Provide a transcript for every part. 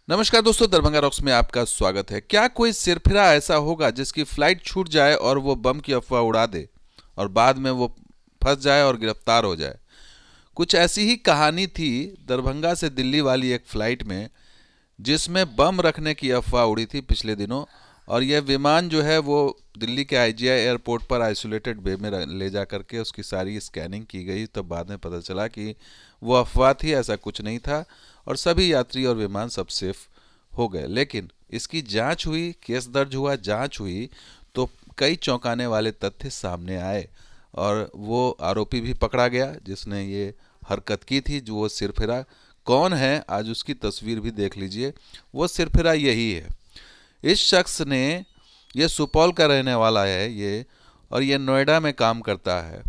नमस्कार दोस्तों, दरभंगा रॉक्स में आपका स्वागत है। क्या कोई सिरफिरा ऐसा होगा जिसकी फ्लाइट छूट जाए और वो बम की अफवाह उड़ा दे और बाद में वो फंस जाए और गिरफ्तार हो जाए? कुछ ऐसी ही कहानी थी दरभंगा से दिल्ली वाली एक फ्लाइट में, जिसमें बम रखने की अफवाह उड़ी थी पिछले दिनों। और यह विमान जो है वो दिल्ली के आईजीआई एयरपोर्ट पर आइसोलेटेड बे में ले जा करके उसकी सारी स्कैनिंग की गई। तब बाद में पता चला कि वो अफवाह थी, ऐसा कुछ नहीं था और सभी यात्री और विमान सब सेफ हो गए। लेकिन इसकी जांच हुई, केस दर्ज हुआ, जांच हुई तो कई चौंकाने वाले तथ्य सामने आए और वो आरोपी भी पकड़ा गया जिसने ये हरकत की थी। जो वो सिरफिरा कौन है, आज उसकी तस्वीर भी देख लीजिए। वो सिरफिरा यही है। इस शख्स ने, ये सुपौल का रहने वाला है ये, और ये नोएडा में काम करता है।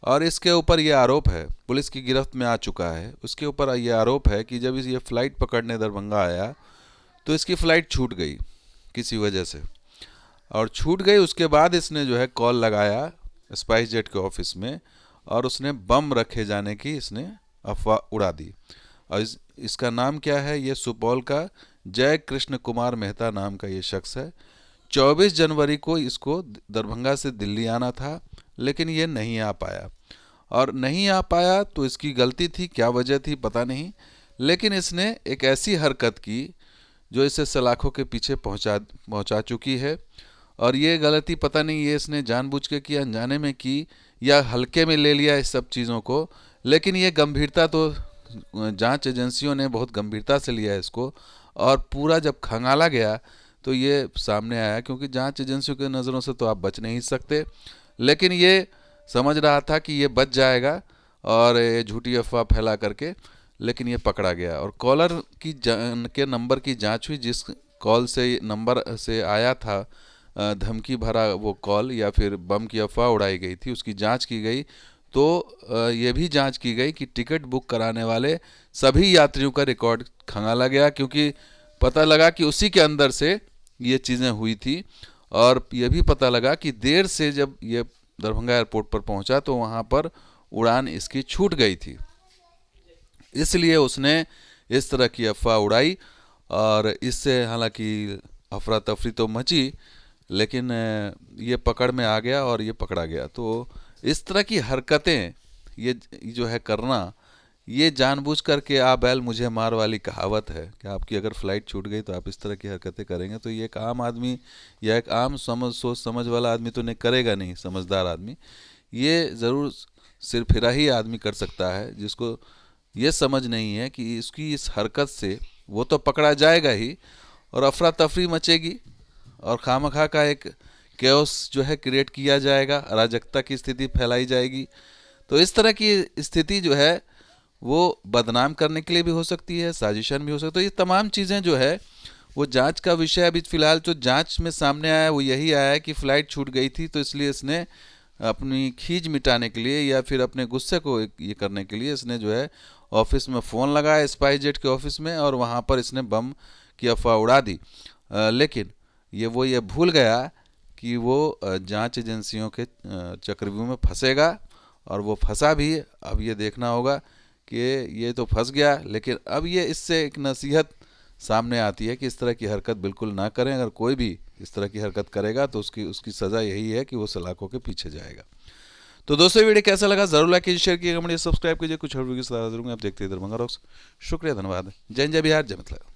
और इसके ऊपर ये आरोप है, पुलिस की गिरफ्त में आ चुका है। उसके ऊपर ये आरोप है कि जब ये फ़्लाइट पकड़ने दरभंगा आया तो इसकी फ़्लाइट छूट गई किसी वजह से। और छूट गई उसके बाद इसने जो है कॉल लगाया स्पाइस जेट के ऑफिस में और उसने बम रखे जाने की इसने अफवाह उड़ा दी। और इसका नाम क्या है? ये सुपौल का जय कृष्ण कुमार मेहता नाम का ये शख्स है। 24 जनवरी को इसको दरभंगा से दिल्ली आना था, लेकिन ये नहीं आ पाया। और नहीं आ पाया तो इसकी गलती थी, क्या वजह थी पता नहीं, लेकिन इसने एक ऐसी हरकत की जो इसे सलाखों के पीछे पहुंचा चुकी है। और ये गलती पता नहीं ये इसने जानबूझ के की, अनजाने में की, या हल्के में ले लिया इस सब चीज़ों को। लेकिन ये गंभीरता तो जांच एजेंसियों ने बहुत गंभीरता से लिया है इसको। और पूरा जब खंगाला गया तो ये सामने आया, क्योंकि जांच एजेंसियों के नज़रों से तो आप बच नहीं सकते। लेकिन ये समझ रहा था कि ये बच जाएगा और ये झूठी अफवाह फैला करके, लेकिन ये पकड़ा गया। और कॉलर के नंबर की जांच हुई, जिस कॉल से नंबर से आया था धमकी भरा वो कॉल या फिर बम की अफवाह उड़ाई गई थी, उसकी जांच की गई। तो ये भी जांच की गई कि टिकट बुक कराने वाले सभी यात्रियों का रिकॉर्ड खंगाला गया, क्योंकि पता लगा कि उसी के अंदर से ये चीज़ें हुई थी। और ये भी पता लगा कि देर से जब ये दरभंगा एयरपोर्ट पर पहुंचा तो वहां पर उड़ान इसकी छूट गई थी, इसलिए उसने इस तरह की अफवाह उड़ाई। और इससे हालांकि अफरा तफरी तो मची, लेकिन ये पकड़ में आ गया और ये पकड़ा गया। तो इस तरह की हरकतें ये जो है करना, ये जानबूझ करके आ बैल मुझे मार वाली कहावत है कि आपकी अगर फ्लाइट छूट गई तो आप इस तरह की हरकतें करेंगे तो ये एक आम आदमी या एक आम सोच समझ वाला आदमी तो नहीं करेगा, नहीं समझदार आदमी। ये ज़रूर सिरफिरा ही आदमी कर सकता है, जिसको ये समझ नहीं है कि इसकी इस हरकत से वो तो पकड़ा जाएगा ही और अफरा तफरी मचेगी और खामखा का एक केओस जो है क्रिएट किया जाएगा, अराजकता की स्थिति फैलाई जाएगी। तो इस तरह की स्थिति जो है वो बदनाम करने के लिए भी हो सकती है, साजिशन भी हो सकती है। तो ये तमाम चीज़ें जो है वो जांच का विषय। अभी फ़िलहाल जो जांच में सामने आया वो यही आया है कि फ़्लाइट छूट गई थी, तो इसलिए इसने अपनी खीज मिटाने के लिए या फिर अपने गुस्से को ये करने के लिए इसने जो है ऑफिस में फ़ोन लगाया, स्पाइस जेट के ऑफिस में, और वहाँ पर इसने बम की अफवाह उड़ा दी। लेकिन ये भूल गया कि वो जांच एजेंसियों के चक्रव्यूह में फंसेगा, और वो फंसा भी। अब ये देखना होगा कि ये तो फंस गया, लेकिन अब ये इससे एक नसीहत सामने आती है कि इस तरह की हरकत बिल्कुल ना करें। अगर कोई भी इस तरह की हरकत करेगा तो उसकी सज़ा यही है कि वो सलाखों के पीछे जाएगा। तो दोस्तों, वीडियो कैसा लगा ज़रूर लाइक कीजिए, शेयर कीजिए, कमेंट सब्सक्राइब कीजिए। कुछ और वीडियो साथ जरूर आप देखते हैं दरभंगा रॉक्स। शुक्रिया, धन्यवाद। जय जय बिहार, जय मिथिला।